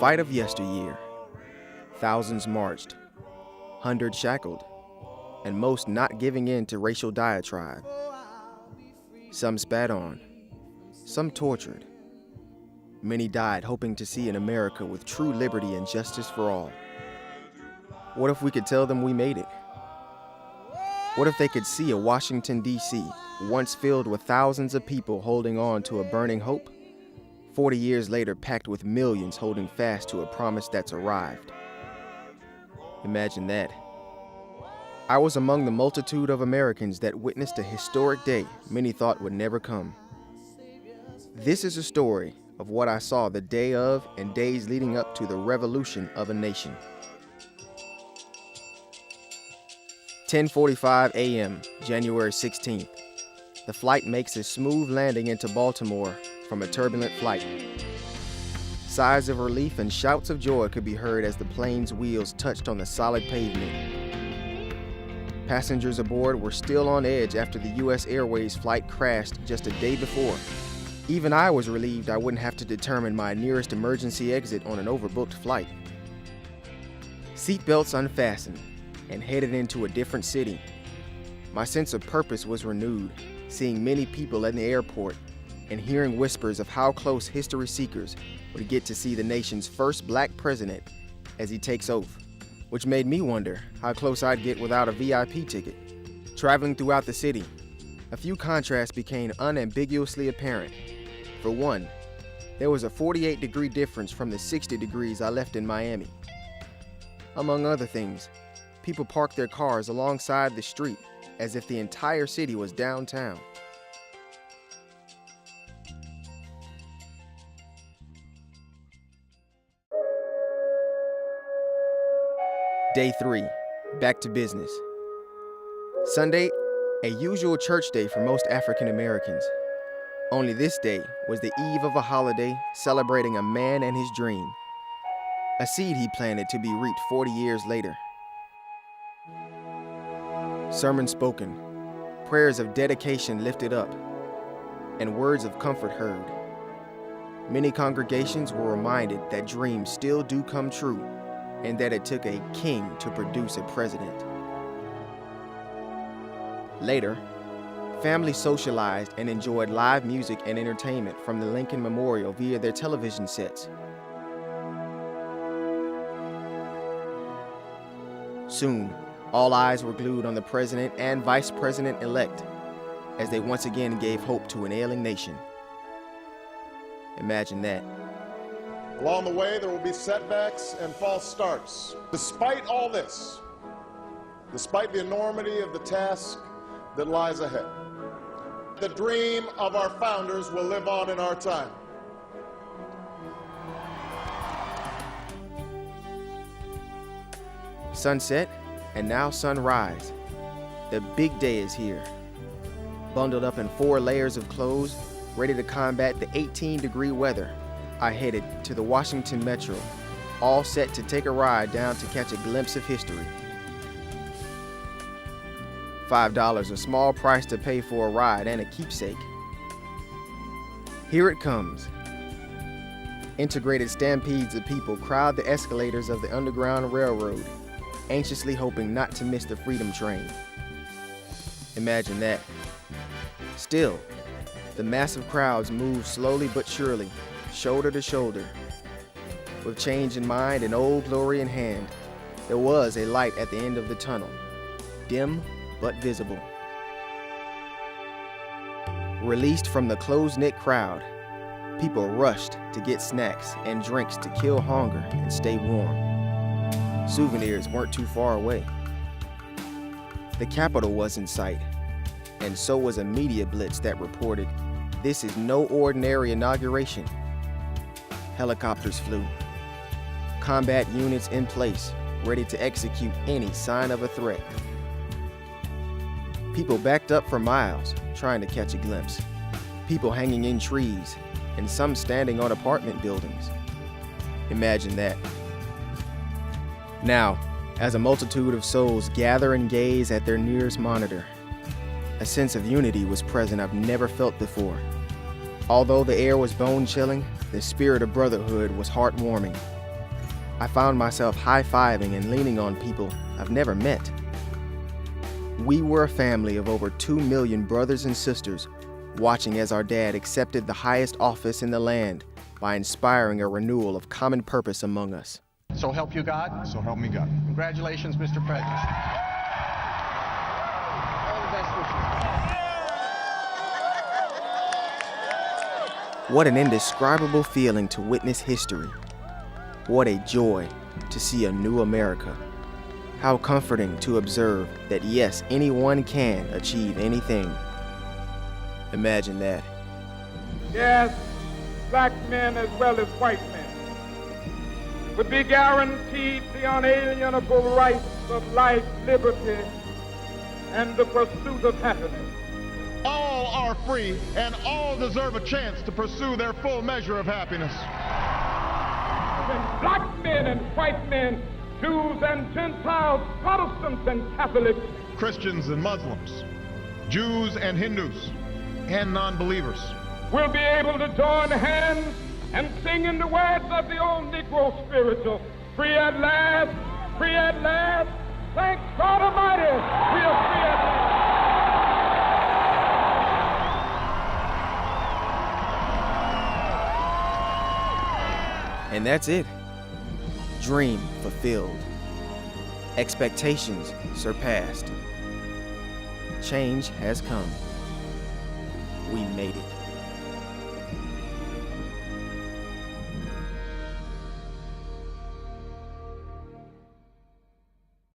fight of yesteryear. Thousands marched, hundreds shackled, and most not giving in to racial diatribe. Some spat on, some tortured. Many died hoping to see an America with true liberty and justice for all. What if we could tell them we made it? What if they could see a Washington, D.C., once filled with thousands of people holding on to a burning hope, 40 years later packed with millions holding fast to a promise that's arrived? Imagine that. I was among the multitude of Americans that witnessed a historic day many thought would never come. This is a story of what I saw the day of and days leading up to the revolution of a nation. 10:45 a.m., January 16th. The flight makes a smooth landing into Baltimore from a turbulent flight. Sighs of relief and shouts of joy could be heard as the plane's wheels touched on the solid pavement. Passengers aboard were still on edge after the U.S. Airways flight crashed just a day before. Even I was relieved I wouldn't have to determine my nearest emergency exit on an overbooked flight. Seatbelts unfastened and headed into a different city. My sense of purpose was renewed, seeing many people at the airport and hearing whispers of how close history seekers would get to see the nation's first black president as he takes oath, which made me wonder how close I'd get without a VIP ticket. Traveling throughout the city, a few contrasts became unambiguously apparent. For one, there was a 48-degree difference from the 60 degrees I left in Miami. Among other things, people parked their cars alongside the street as if the entire city was downtown. Day 3, back to business. Sunday, a usual church day for most African Americans. Only this day was the eve of a holiday celebrating a man and his dream, a seed he planted to be reaped 40 years later. Sermon spoken, prayers of dedication lifted up, and words of comfort heard. Many congregations were reminded that dreams still do come true, and that it took a king to produce a president. Later, families socialized and enjoyed live music and entertainment from the Lincoln Memorial via their television sets. Soon, all eyes were glued on the president and vice president-elect as they once again gave hope to an ailing nation. Imagine that. Along the way, there will be setbacks and false starts. Despite all this, despite the enormity of the task that lies ahead, the dream of our founders will live on in our time. Sunset, and now sunrise. The big day is here. Bundled up in 4 layers of clothes, ready to combat the 18-degree weather, I headed to the Washington Metro, all set to take a ride down to catch a glimpse of history. $5, a small price to pay for a ride and a keepsake. Here it comes. Integrated stampedes of people crowd the escalators of the Underground Railroad, anxiously hoping not to miss the Freedom Train. Imagine that. Still, the massive crowds move slowly but surely, shoulder to shoulder. With change in mind and Old Glory in hand, there was a light at the end of the tunnel, dim but visible. Released from the close-knit crowd, people rushed to get snacks and drinks to kill hunger and stay warm. Souvenirs weren't too far away. The Capitol was in sight, and so was a media blitz that reported, "This is no ordinary inauguration." Helicopters flew. Combat units in place, ready to execute any sign of a threat. People backed up for miles, trying to catch a glimpse. People hanging in trees, and some standing on apartment buildings. Imagine that. Now, as a multitude of souls gather and gaze at their nearest monitor, a sense of unity was present I've never felt before. Although the air was bone-chilling, the spirit of brotherhood was heartwarming. I found myself high-fiving and leaning on people I've never met. We were a family of over 2 million brothers and sisters, watching as our dad accepted the highest office in the land by inspiring a renewal of common purpose among us. So help you God? So help me God. Congratulations, Mr. President. All the best wishes. What an indescribable feeling to witness history. What a joy to see a new America. How comforting to observe that yes, anyone can achieve anything. Imagine that. Yes, black men as well as white men would be guaranteed the unalienable rights of life, liberty, and the pursuit of happiness. All are free and all deserve a chance to pursue their full measure of happiness. And black men and white men, Jews and Gentiles, Protestants and Catholics, Christians and Muslims, Jews and Hindus, and non-believers will be able to join hands and sing in the words of the old Negro spiritual, free at last, free at last, thank God Almighty, we are free at last. And that's it. Dream fulfilled. Expectations surpassed. Change has come. We made it.